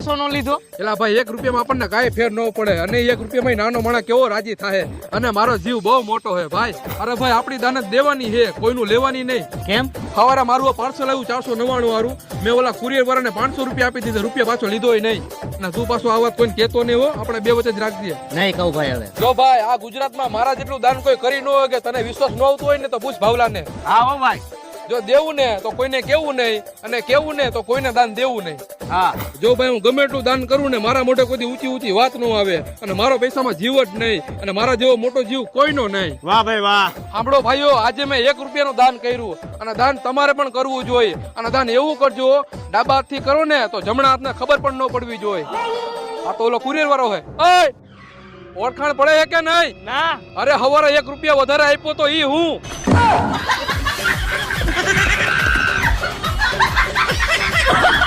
500 નો લીધો? એલા ભાઈ 1 રૂપિયામાં આપણને કાંઈ ફેર ન પડે અને 1 રૂપિયામાં નાનો માણસ કેવો રાજી થાય અને મારો જીવ બહુ મોટો છે ભાઈ. અરે ભાઈ આપણી દાનત દેવાની છે, કોઈનું લેવાની નહીં. કેમ? સવારે મારું પાર્સલ આવ્યું 499 વાળું, મેં ઓલા કુરિયર વાળાને 500 રૂપિયા આપી દીધા, રૂપિયા પાછો લીધોય નહીં. અને તું પાછો આ વાત કોઈને કહેતો નહીં હો, આપણે બે વચ્ચે જ રાખજે. નહીં કહું ભાઈ હવે. જો ભાઈ આ ગુજરાતમાં મારા જેટલું દાન કોઈ કરી ન હોય કે તને વિશ્વાસ ન આવતો હોય ને તો પૂછ ભાવલાને. હા હો ભાઈ. જો દેવું ને તો કોઈને કેવું નહીં અને કેવું ને તો કોઈને દાન દેવું નહીં. હા જો ભાઈ હું ગમે એટલું દાન કરું ને મારા મોઢે કોઈ ઊંચી વાત ન આવે અને મારો પૈસામાં જીવ જ નહીં અને મારા જેવો મોટો જીવ કોઈનો નહીં. વાહ ભાઈ વાહ. સાંભળો ભાઈઓ, આજે મેં 1 રૂપિયાનું દાન કર્યું અને દાન તમારે પણ કરવું જોઈએ. અને દાન એવું કરજો, ડાબા હાથથી કરો ને તો જમણા હાથને ખબર પણ ન પડવી જોઈએ. આ તો ઓલો કુરિયર વાળો હે. ઓય ઓળખાણ પડે છે કે નહીં? ના. અરે હવારે 1 રૂપિયા વધારે આપ્યો તો ઈ હું. Ha ha ha ha!